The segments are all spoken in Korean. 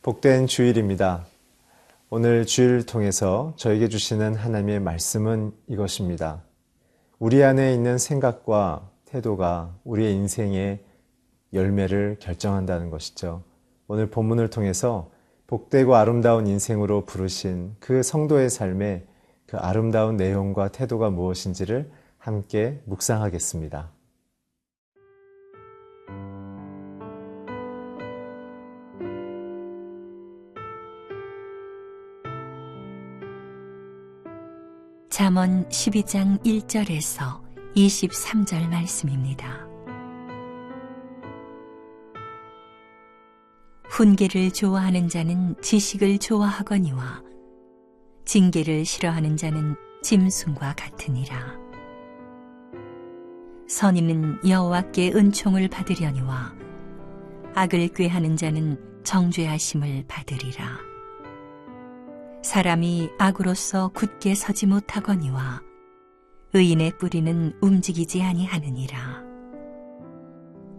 복된 주일입니다. 오늘 주일을 통해서 저에게 주시는 하나님의 말씀은 이것입니다. 우리 안에 있는 생각과 태도가 우리의 인생의 열매를 결정한다는 것이죠. 오늘 본문을 통해서 복되고 아름다운 인생으로 부르신 그 성도의 삶의 그 아름다운 내용과 태도가 무엇인지를 함께 묵상하겠습니다. 잠언 12장 1절에서 23절 말씀입니다. 훈계를 좋아하는 자는 지식을 좋아하거니와 징계를 싫어하는 자는 짐승과 같으니라. 선인은 여호와께 은총을 받으려니와 악을 꾀하는 자는 정죄하심을 받으리라. 사람이 악으로서 굳게 서지 못하거니와 의인의 뿌리는 움직이지 아니하느니라.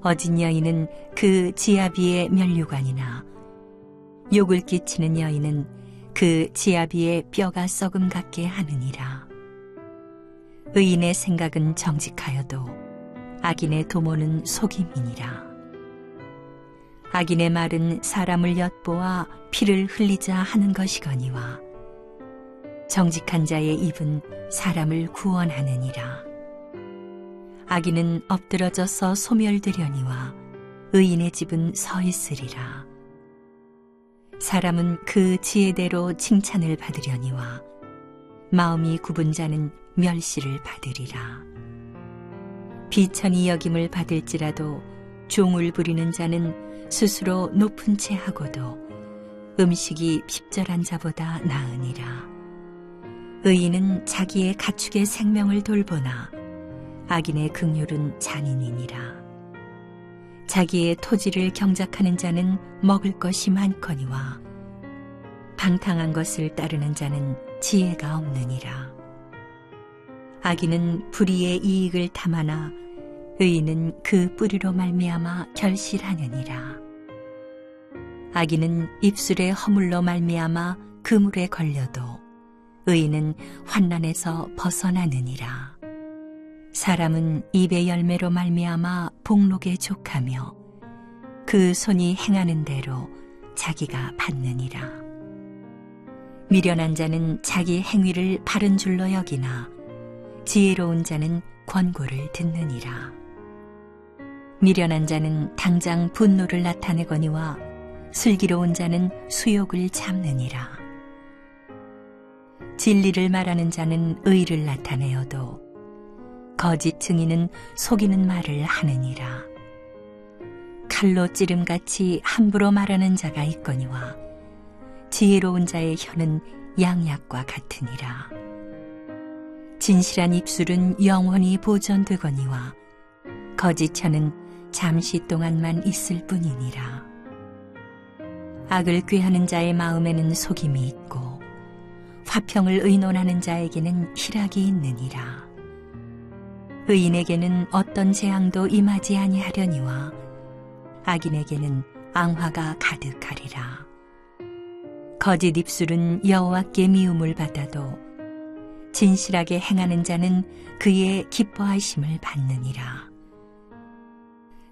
어진 여인은 그 지아비의 면류관이나 욕을 끼치는 여인은 그 지아비의 뼈가 썩음 같게 하느니라. 의인의 생각은 정직하여도 악인의 도모는 속임이니라. 악인의 말은 사람을 엿보아 피를 흘리자 하는 것이거니와 정직한 자의 입은 사람을 구원하느니라. 악인은 엎드러져서 소멸되려니와 의인의 집은 서 있으리라. 사람은 그 지혜대로 칭찬을 받으려니와 마음이 굽은 자는 멸시를 받으리라. 비천히 여김을 받을지라도 종을 부리는 자는 스스로 높은 채 하고도 음식이 핍절한 자보다 나으니라. 의인은 자기의 가축의 생명을 돌보나 악인의 긍휼은 잔인이니라. 자기의 토지를 경작하는 자는 먹을 것이 많거니와 방탕한 것을 따르는 자는 지혜가 없느니라. 악인은 불의의 이익을 탐하나 의인은 그 뿌리로 말미암아 결실하느니라. 악인은 입술의 허물로 말미암아 그물에 걸려도 의인은 환난에서 벗어나느니라. 사람은 입의 열매로 말미암아 복록에 족하며 그 손이 행하는 대로 자기가 받느니라. 미련한 자는 자기 행위를 바른 줄로 여기나 지혜로운 자는 권고를 듣느니라. 미련한 자는 당장 분노를 나타내거니와 슬기로운 자는 수욕을 참느니라. 진리를 말하는 자는 의를 나타내어도 거짓 증인은 속이는 말을 하느니라. 칼로 찌름같이 함부로 말하는 자가 있거니와 지혜로운 자의 혀는 양약과 같으니라. 진실한 입술은 영원히 보존되거니와 거짓 혀는 잠시 동안만 있을 뿐이니라. 악을 꾀하는 자의 마음에는 속임이 있고 화평을 의논하는 자에게는 희락이 있느니라. 의인에게는 어떤 재앙도 임하지 아니하려니와 악인에게는 앙화가 가득하리라. 거짓 입술은 여호와께 미움을 받아도 진실하게 행하는 자는 그의 기뻐하심을 받느니라.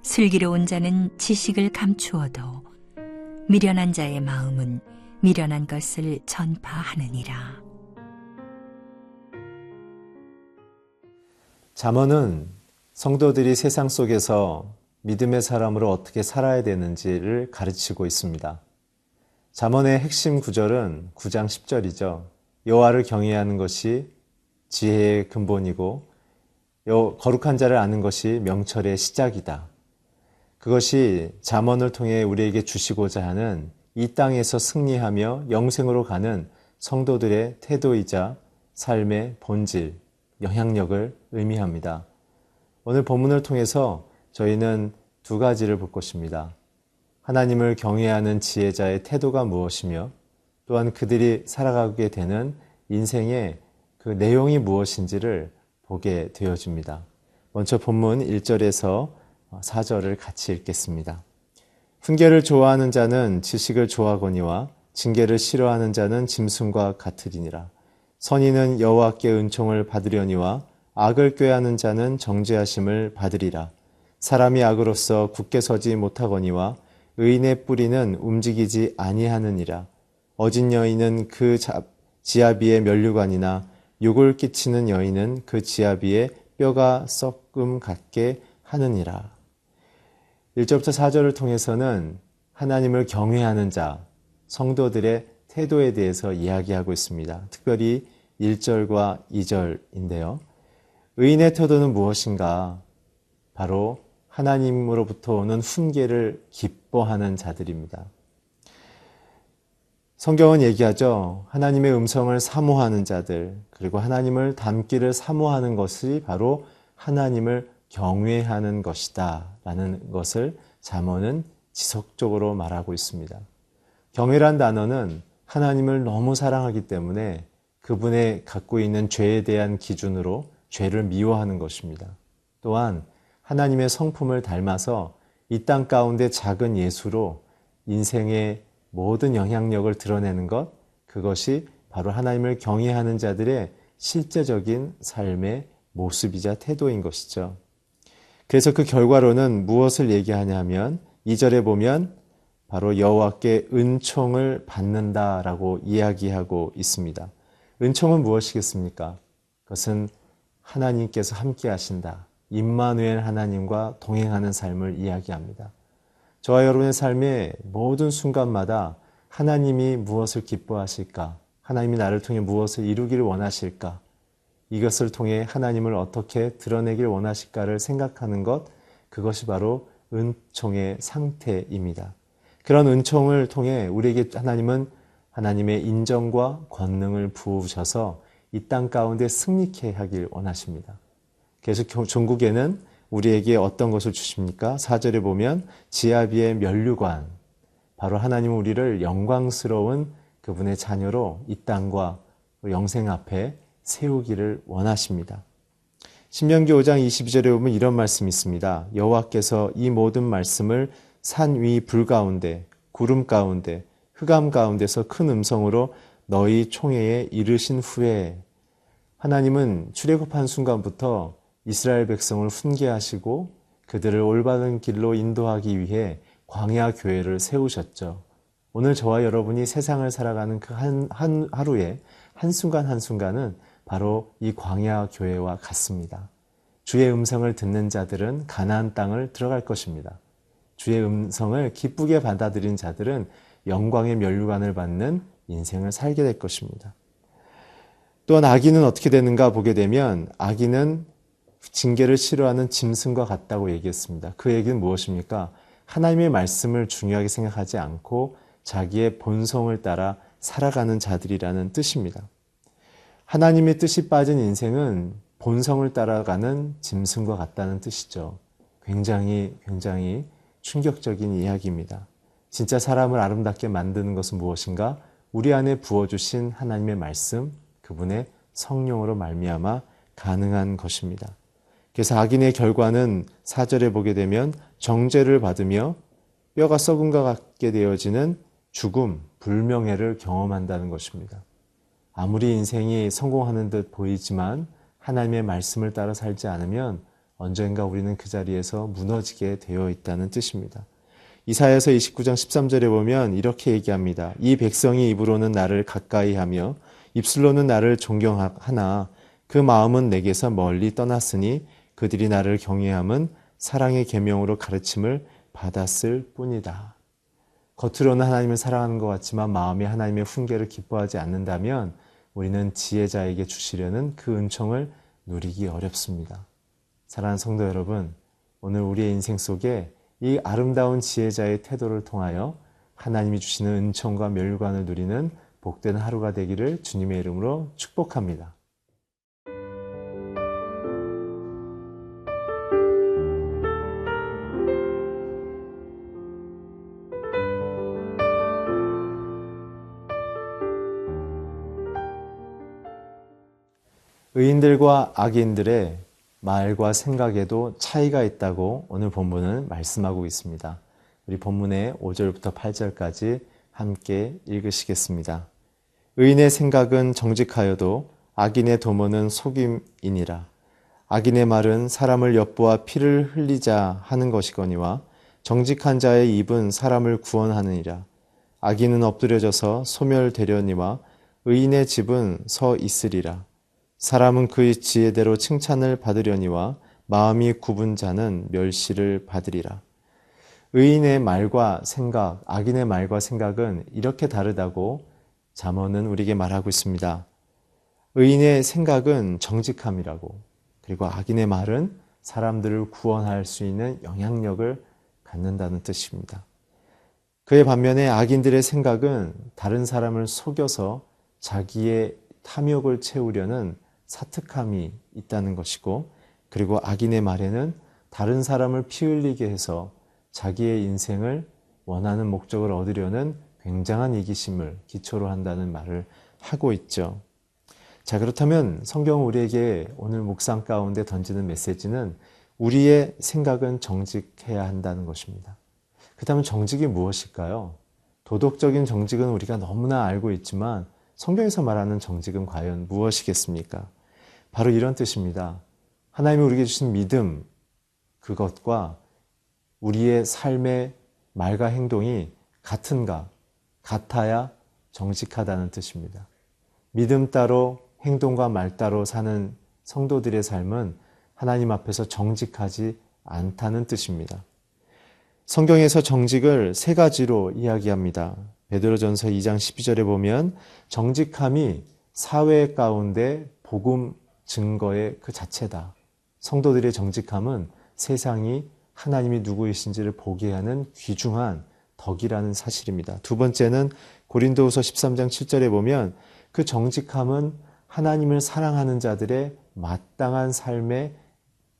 슬기로운 자는 지식을 감추어도 미련한 자의 마음은 미련한 것을 전파하느니라. 잠언은 성도들이 세상 속에서 믿음의 사람으로 어떻게 살아야 되는지를 가르치고 있습니다. 잠언의 핵심 구절은 9장 10절이죠. 여호와를 경외하는 것이 지혜의 근본이고 거룩한 자를 아는 것이 명철의 시작이다. 그것이 잠언을 통해 우리에게 주시고자 하는 이 땅에서 승리하며 영생으로 가는 성도들의 태도이자 삶의 본질, 영향력을 의미합니다. 오늘 본문을 통해서 저희는 두 가지를 볼 것입니다. 하나님을 경외하는 지혜자의 태도가 무엇이며 또한 그들이 살아가게 되는 인생의 그 내용이 무엇인지를 보게 되어집니다. 먼저 본문 1절에서 4절을 같이 읽겠습니다. 훈계를 좋아하는 자는 지식을 좋아하거니와 징계를 싫어하는 자는 짐승과 같으리니라. 선인은 여호와께 은총을 받으려니와 악을 꾀하는 자는 정죄하심을 받으리라. 사람이 악으로서 굳게 서지 못하거니와 의인의 뿌리는 움직이지 아니하느니라. 어진 여인은 그 지아비의 면류관이나 욕을 끼치는 여인은 그 지아비의 뼈가 썩음 같게 하느니라. 1절부터 4절을 통해서는 하나님을 경외하는 자, 성도들의 태도에 대해서 이야기하고 있습니다. 특별히 1절과 2절인데요. 의인의 태도는 무엇인가? 바로 하나님으로부터 오는 훈계를 기뻐하는 자들입니다. 성경은 얘기하죠. 하나님의 음성을 사모하는 자들, 그리고 하나님을 닮기를 사모하는 것이 바로 하나님을 경외하는 것이다 라는 것을 잠언은 지속적으로 말하고 있습니다. 경외란 단어는 하나님을 너무 사랑하기 때문에 그분의 갖고 있는 죄에 대한 기준으로 죄를 미워하는 것입니다. 또한 하나님의 성품을 닮아서 이 땅 가운데 작은 예수로 인생의 모든 영향력을 드러내는 것, 그것이 바로 하나님을 경외하는 자들의 실제적인 삶의 모습이자 태도인 것이죠. 그래서 그 결과로는 무엇을 얘기하냐면 2절에 보면 바로 여호와께 은총을 받는다라고 이야기하고 있습니다. 은총은 무엇이겠습니까? 그것은 하나님께서 함께 하신다. 임마누엘 하나님과 동행하는 삶을 이야기합니다. 저와 여러분의 삶의 모든 순간마다 하나님이 무엇을 기뻐하실까? 하나님이 나를 통해 무엇을 이루기를 원하실까? 이것을 통해 하나님을 어떻게 드러내길 원하실까를 생각하는 것, 그것이 바로 은총의 상태입니다. 그런 은총을 통해 우리에게 하나님은 하나님의 인정과 권능을 부으셔서 이 땅 가운데 승리케 하길 원하십니다. 그래서 종국에는 우리에게 어떤 것을 주십니까? 4절에 보면 지아비의 면류관, 바로 하나님은 우리를 영광스러운 그분의 자녀로 이 땅과 영생 앞에 세우기를 원하십니다. 신명기 5장 22절에 보면 이런 말씀이 있습니다. 여호와께서 이 모든 말씀을 산 위 불 가운데, 구름 가운데, 흑암 가운데서 큰 음성으로 너희 총회에 이르신 후에, 하나님은 출애굽한 순간부터 이스라엘 백성을 훈계하시고 그들을 올바른 길로 인도하기 위해 광야 교회를 세우셨죠. 오늘 저와 여러분이 세상을 살아가는 그 한 하루에 한순간 한순간은 바로 이 광야 교회와 같습니다. 주의 음성을 듣는 자들은 가나안 땅을 들어갈 것입니다. 주의 음성을 기쁘게 받아들인 자들은 영광의 면류관을 받는 인생을 살게 될 것입니다. 또한 악인은 어떻게 되는가 보게 되면 악인은 징계를 싫어하는 짐승과 같다고 얘기했습니다. 그 얘기는 무엇입니까? 하나님의 말씀을 중요하게 생각하지 않고 자기의 본성을 따라 살아가는 자들이라는 뜻입니다. 하나님의 뜻이 빠진 인생은 본성을 따라가는 짐승과 같다는 뜻이죠. 굉장히 충격적인 이야기입니다. 진짜 사람을 아름답게 만드는 것은 무엇인가? 우리 안에 부어주신 하나님의 말씀, 그분의 성령으로 말미암아 가능한 것입니다. 그래서 악인의 결과는 4절에 보게 되면 정죄를 받으며 뼈가 썩음과 같게 되어지는 죽음, 불명예를 경험한다는 것입니다. 아무리 인생이 성공하는 듯 보이지만 하나님의 말씀을 따라 살지 않으면 언젠가 우리는 그 자리에서 무너지게 되어 있다는 뜻입니다. 이사야서 29장 13절에 보면 이렇게 얘기합니다. 이 백성이 입으로는 나를 가까이하며 입술로는 나를 존경하나 그 마음은 내게서 멀리 떠났으니 그들이 나를 경외함은 사랑의 계명으로 가르침을 받았을 뿐이다. 겉으로는 하나님을 사랑하는 것 같지만 마음이 하나님의 훈계를 기뻐하지 않는다면 우리는 지혜자에게 주시려는 그 은총을 누리기 어렵습니다. 사랑하는 성도 여러분, 오늘 우리의 인생 속에 이 아름다운 지혜자의 태도를 통하여 하나님이 주시는 은총과 면류관을 누리는 복된 하루가 되기를 주님의 이름으로 축복합니다. 의인들과 악인들의 말과 생각에도 차이가 있다고 오늘 본문은 말씀하고 있습니다. 우리 본문의 5절부터 8절까지 함께 읽으시겠습니다. 의인의 생각은 정직하여도 악인의 도모는 속임이니라. 악인의 말은 사람을 엿보아 피를 흘리자 하는 것이거니와 정직한 자의 입은 사람을 구원하느니라. 악인은 엎드려져서 소멸되려니와 의인의 집은 서 있으리라. 사람은 그의 지혜대로 칭찬을 받으려니와 마음이 굽은 자는 멸시를 받으리라. 의인의 말과 생각, 악인의 말과 생각은 이렇게 다르다고 잠언은 우리에게 말하고 있습니다. 의인의 생각은 정직함이라고, 그리고 악인의 말은 사람들을 구원할 수 있는 영향력을 갖는다는 뜻입니다. 그의 반면에 악인들의 생각은 다른 사람을 속여서 자기의 탐욕을 채우려는 사특함이 있다는 것이고, 그리고 악인의 말에는 다른 사람을 피 흘리게 해서 자기의 인생을 원하는 목적을 얻으려는 굉장한 이기심을 기초로 한다는 말을 하고 있죠. 자, 그렇다면 성경은 우리에게 오늘 묵상 가운데 던지는 메시지는 우리의 생각은 정직해야 한다는 것입니다. 그렇다면 정직이 무엇일까요? 도덕적인 정직은 우리가 너무나 알고 있지만 성경에서 말하는 정직은 과연 무엇이겠습니까? 바로 이런 뜻입니다. 하나님이 우리에게 주신 믿음, 그것과 우리의 삶의 말과 행동이 같은가, 같아야 정직하다는 뜻입니다. 믿음 따로 행동과 말 따로 사는 성도들의 삶은 하나님 앞에서 정직하지 않다는 뜻입니다. 성경에서 정직을 세 가지로 이야기합니다. 베드로전서 2장 12절에 보면 정직함이 사회 가운데 복음 증거의 그 자체다. 성도들의 정직함은 세상이 하나님이 누구이신지를 보게 하는 귀중한 덕이라는 사실입니다. 두 번째는 고린도후서 13장 7절에 보면 그 정직함은 하나님을 사랑하는 자들의 마땅한 삶의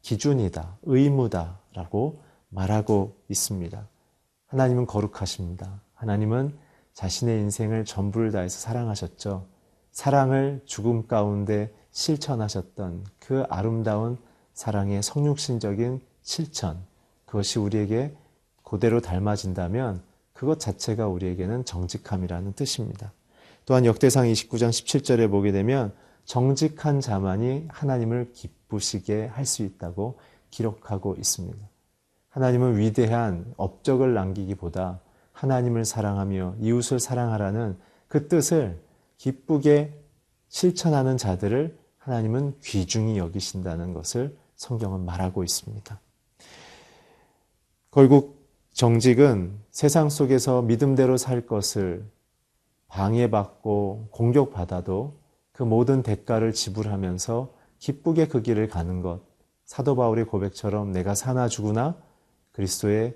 기준이다, 의무다라고 말하고 있습니다. 하나님은 거룩하십니다. 하나님은 자신의 인생을 전부를 다해서 사랑하셨죠. 사랑을 죽음 가운데 실천하셨던 그 아름다운 사랑의 성육신적인 실천, 그것이 우리에게 그대로 닮아진다면 그것 자체가 우리에게는 정직함이라는 뜻입니다. 또한 역대상 29장 17절에 보게 되면 정직한 자만이 하나님을 기쁘시게 할 수 있다고 기록하고 있습니다. 하나님은 위대한 업적을 남기기보다 하나님을 사랑하며 이웃을 사랑하라는 그 뜻을 기쁘게 실천하는 자들을 하나님은 귀중히 여기신다는 것을 성경은 말하고 있습니다. 결국 정직은 세상 속에서 믿음대로 살 것을 방해받고 공격받아도 그 모든 대가를 지불하면서 기쁘게 그 길을 가는 것, 사도 바울의 고백처럼 내가 사나 죽으나 그리스도의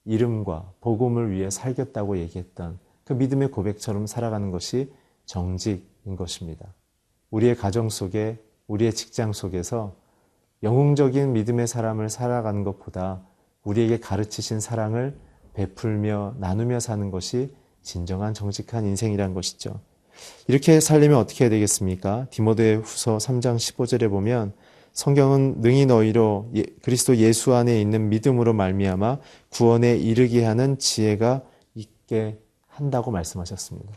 이름과 복음을 위해 살겠다고 얘기했던 그 믿음의 고백처럼 살아가는 것이 정직인 것입니다. 우리의 가정 속에, 우리의 직장 속에서 영웅적인 믿음의 사람을 살아가는 것보다 우리에게 가르치신 사랑을 베풀며 나누며 사는 것이 진정한 정직한 인생이란 것이죠. 이렇게 살려면 어떻게 해야 되겠습니까? 디모데후서 3장 15절에 보면 성경은 능히 너희로 그리스도 예수 안에 있는 믿음으로 말미암아 구원에 이르게 하는 지혜가 있게 한다고 말씀하셨습니다.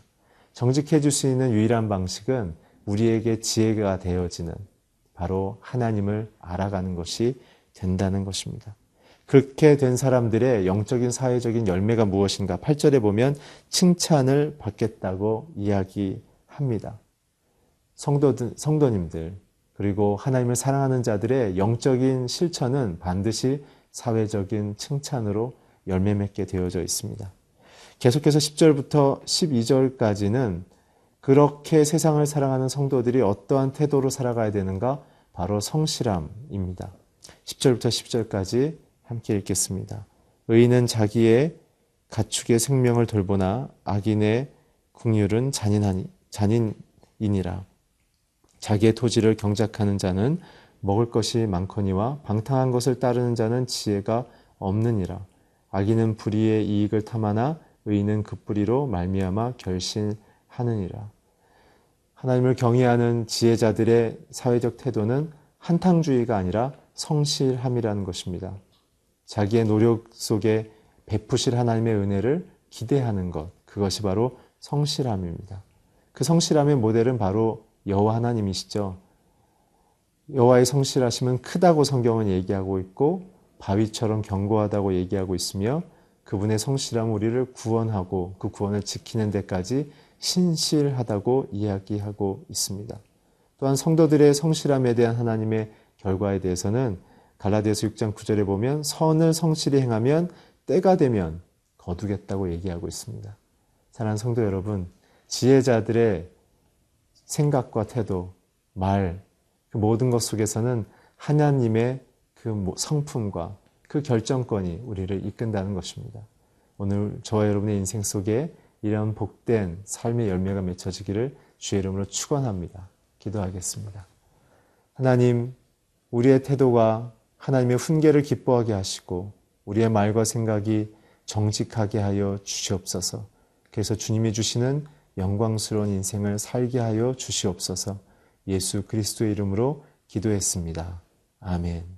정직해질 수 있는 유일한 방식은 우리에게 지혜가 되어지는 바로 하나님을 알아가는 것이 된다는 것입니다. 그렇게 된 사람들의 영적인 사회적인 열매가 무엇인가? 8절에 보면 칭찬을 받겠다고 이야기합니다. 성도님들 그리고 하나님을 사랑하는 자들의 영적인 실천은 반드시 사회적인 칭찬으로 열매 맺게 되어져 있습니다. 계속해서 10절부터 12절까지는 그렇게 세상을 사랑하는 성도들이 어떠한 태도로 살아가야 되는가? 바로 성실함입니다. 10절부터 10절까지 함께 읽겠습니다. 의인은 자기의 가축의 생명을 돌보나 악인의 긍휼은 잔인이니라. 자기의 토지를 경작하는 자는 먹을 것이 많거니와 방탕한 것을 따르는 자는 지혜가 없느니라. 악인은 불의의 이익을 탐하나 의인은 그 뿌리로 말미암아 결실하느니라. 하나님을 경외하는 지혜자들의 사회적 태도는 한탕주의가 아니라 성실함이라는 것입니다. 자기의 노력 속에 베푸실 하나님의 은혜를 기대하는 것, 그것이 바로 성실함입니다. 그 성실함의 모델은 바로 여호와 하나님이시죠. 여호와의 성실하심은 크다고 성경은 얘기하고 있고 바위처럼 견고하다고 얘기하고 있으며 그분의 성실함은 우리를 구원하고 그 구원을 지키는 데까지 신실하다고 이야기하고 있습니다. 또한 성도들의 성실함에 대한 하나님의 결과에 대해서는 갈라디아서 6장 9절에 보면 선을 성실히 행하면 때가 되면 거두겠다고 얘기하고 있습니다. 사랑하는 성도 여러분, 지혜자들의 생각과 태도, 말, 그 모든 것 속에서는 하나님의 그 성품과 그 결정권이 우리를 이끈다는 것입니다. 오늘 저와 여러분의 인생 속에 이런 복된 삶의 열매가 맺혀지기를 주의 이름으로 축원합니다. 기도하겠습니다. 하나님, 우리의 태도가 하나님의 훈계를 기뻐하게 하시고 우리의 말과 생각이 정직하게 하여 주시옵소서. 그래서 주님이 주시는 영광스러운 인생을 살게 하여 주시옵소서. 예수 그리스도의 이름으로 기도했습니다. 아멘.